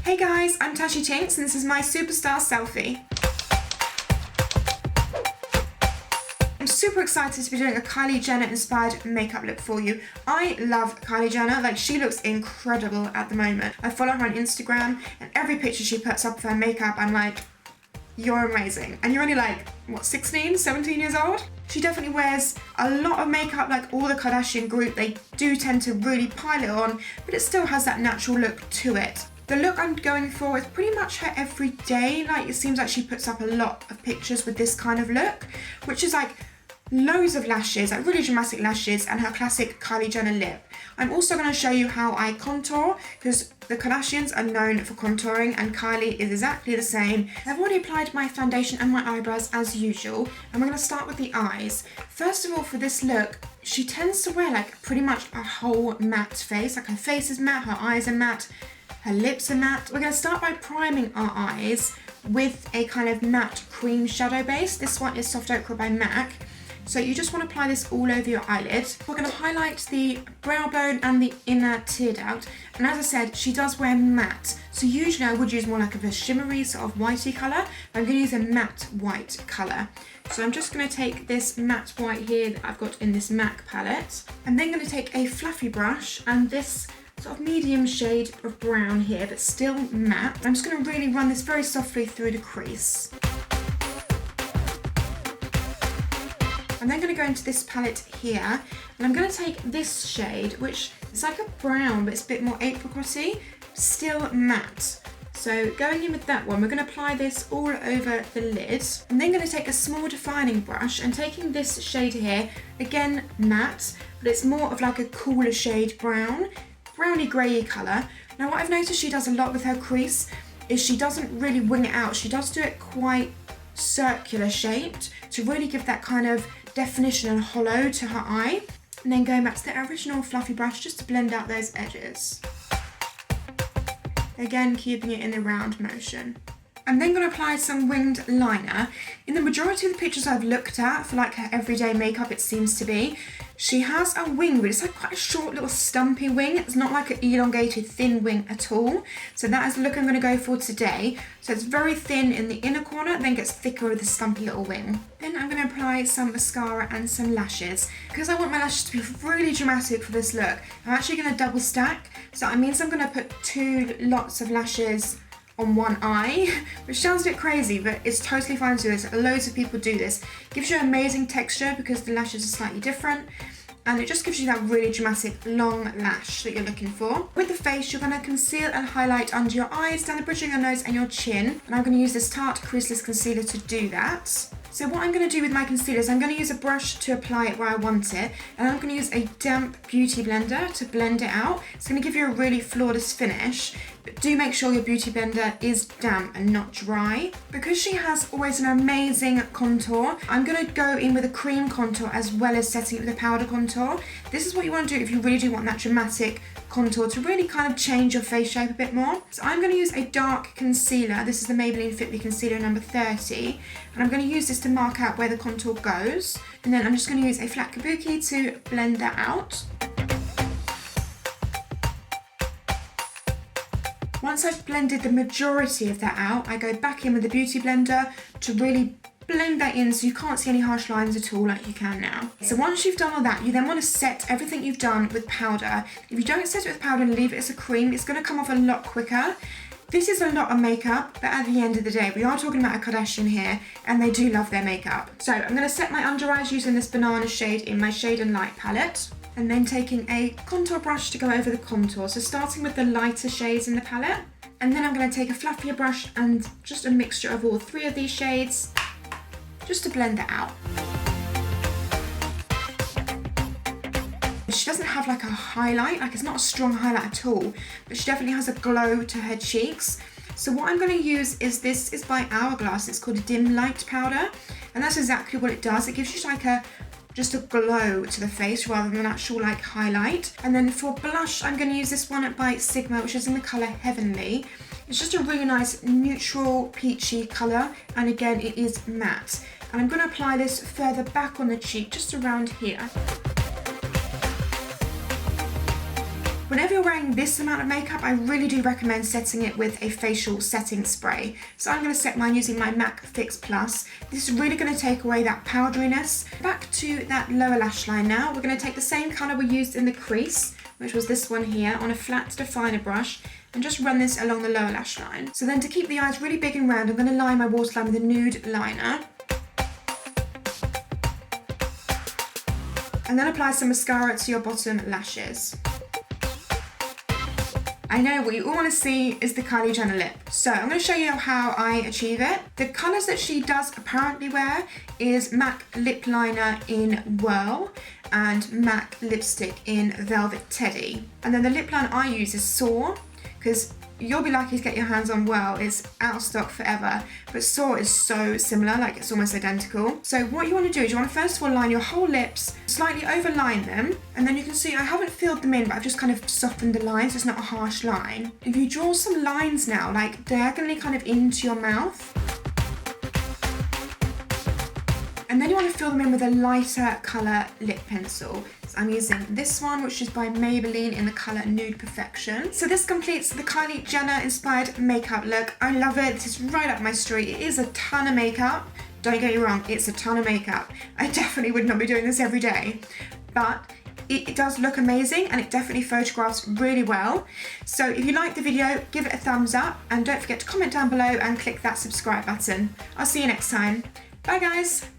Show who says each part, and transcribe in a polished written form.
Speaker 1: Hey guys, I'm Tashie Tinks and this is my superstar selfie. I'm super excited to be doing a Kylie Jenner inspired makeup look for you. I love Kylie Jenner, like she looks incredible at the moment. I follow her on Instagram and every picture she puts up of her makeup, I'm like, you're amazing. And you're only like, what, 16, 17 years old? She definitely wears a lot of makeup like all the Kardashian group. They do tend to really pile it on, but it still has that natural look to it. The look I'm going for is pretty much her everyday. Like it seems like she puts up a lot of pictures with this kind of look, which is like loads of lashes, like really dramatic lashes, and her classic Kylie Jenner lip. I'm also going to show you how I contour, because the Kardashians are known for contouring and Kylie is exactly the same. I've already applied my foundation and my eyebrows as usual, and we're going to start with the eyes. First of all, for this look, she tends to wear like pretty much a whole matte face. Like her face is matte, her eyes are matte, her lips are matte. We're going to start by priming our eyes with a kind of matte cream shadow base. This one is Soft Ochre by MAC. So you just want to apply this all over your eyelid. We're going to highlight the brow bone and the inner tear duct. And as I said, she does wear matte. So usually I would use more like a shimmery sort of whitey colour. But I'm going to use a matte white colour. So I'm just going to take this matte white here that I've got in this MAC palette. I'm then going to take a fluffy brush and this sort of medium shade of brown here, but still matte. I'm just going to really run this very softly through the crease. I'm then going to go into this palette here, and I'm going to take this shade, which is like a brown, but it's a bit more apricotty, still matte. So going in with that one, we're going to apply this all over the lid. I'm then going to take a small defining brush and taking this shade here, again matte, but it's more of like a cooler shade brown, browny grey colour. Now what I've noticed she does a lot with her crease is she doesn't really wing it out. She does do it quite circular shaped to really give that kind of definition and hollow to her eye. And then going back to the original fluffy brush just to blend out those edges. Again, keeping it in the round motion. I'm then going to apply some winged liner. In the majority of the pictures I've looked at for like her everyday makeup, it seems to be, she has a wing, but it's like quite a short little stumpy wing. It's not like an elongated thin wing at all. So that is the look I'm going to go for today. So it's very thin in the inner corner, then gets thicker with the stumpy little wing. Then I'm going to apply some mascara and some lashes. Because I want my lashes to be really dramatic for this look, I'm actually going to double stack. So that means I'm going to put 2 lots of lashes on one eye, which sounds a bit crazy, but it's totally fine to do this. Loads of people do this. Gives you amazing texture because the lashes are slightly different, and it just gives you that really dramatic long lash that you're looking for. With the face, you're going to conceal and highlight under your eyes, down the bridge of your nose and your chin, and I'm going to use this Tarte Creaseless Concealer to do that. So what I'm going to do with my concealer is I'm going to use a brush to apply it where I want it, and I'm going to use a damp beauty blender to blend it out. It's going to give you a really flawless finish, but do make sure your beauty blender is damp and not dry. Because she has always an amazing contour, I'm going to go in with a cream contour as well as setting it with a powder contour. This is what you want to do if you really do want that dramatic contour to really kind of change your face shape a bit more. So I'm going to use a dark concealer. This is the Maybelline Fit Me Concealer number 30, and I'm going to use this to mark out where the contour goes, and then I'm just going to use a flat kabuki to blend that out. Once I've blended the majority of that out, I go back in with the beauty blender to really blend that in so you can't see any harsh lines at all like you can now. So once you've done all that, you then want to set everything you've done with powder. If you don't set it with powder and leave it as a cream, it's going to come off a lot quicker. This is a lot of makeup, but at the end of the day, we are talking about a Kardashian here, and they do love their makeup. So I'm going to set my under eyes using this banana shade in my Shade and Light palette, and then taking a contour brush to go over the contour. So starting with the lighter shades in the palette, and then I'm going to take a fluffier brush and just a mixture of all 3 of these shades, just to blend that out. She doesn't have like a highlight, like it's not a strong highlight at all, but she definitely has a glow to her cheeks. So what I'm going to use is this is by Hourglass. It's called a Dim Light Powder, and that's exactly what it does. It gives you like just a glow to the face rather than an actual like highlight. And then for blush, I'm going to use this one by Sigma, which is in the colour Heavenly. It's just a really nice neutral peachy colour, and again it is matte. And I'm going to apply this further back on the cheek, just around here. Whenever you're wearing this amount of makeup, I really do recommend setting it with a facial setting spray. So I'm going to set mine using my MAC Fix Plus. This is really going to take away that powderiness. Back to that lower lash line now. We're going to take the same colour we used in the crease, which was this one here, on a flat definer brush, and just run this along the lower lash line. So then to keep the eyes really big and round, I'm going to line my waterline with a nude liner. And then apply some mascara to your bottom lashes. I know what you all want to see is the Kylie Jenner lip. So I'm going to show you how I achieve it. The colours that she does apparently wear is MAC lip liner in Whirl and MAC lipstick in Velvet Teddy. And then the lip liner I use is Soar, because you'll be lucky to get your hands on Whirl. It's out of stock forever, but Soar is so similar, like it's almost identical. So what you want to do is you want to first of all line your whole lips, slightly overline them, and then you can see I haven't filled them in, but I've just kind of softened the line so it's not a harsh line. If you draw some lines now, like diagonally kind of into your mouth, and then you want to fill them in with a lighter colour lip pencil. So I'm using this one, which is by Maybelline in the colour Nude Perfection. So this completes the Kylie Jenner inspired makeup look. I love it. This is right up my street. It is a ton of makeup. Don't get me wrong, it's a ton of makeup. I definitely would not be doing this every day, but it does look amazing and it definitely photographs really well. So if you liked the video, give it a thumbs up and don't forget to comment down below and click that subscribe button. I'll see you next time. Bye guys.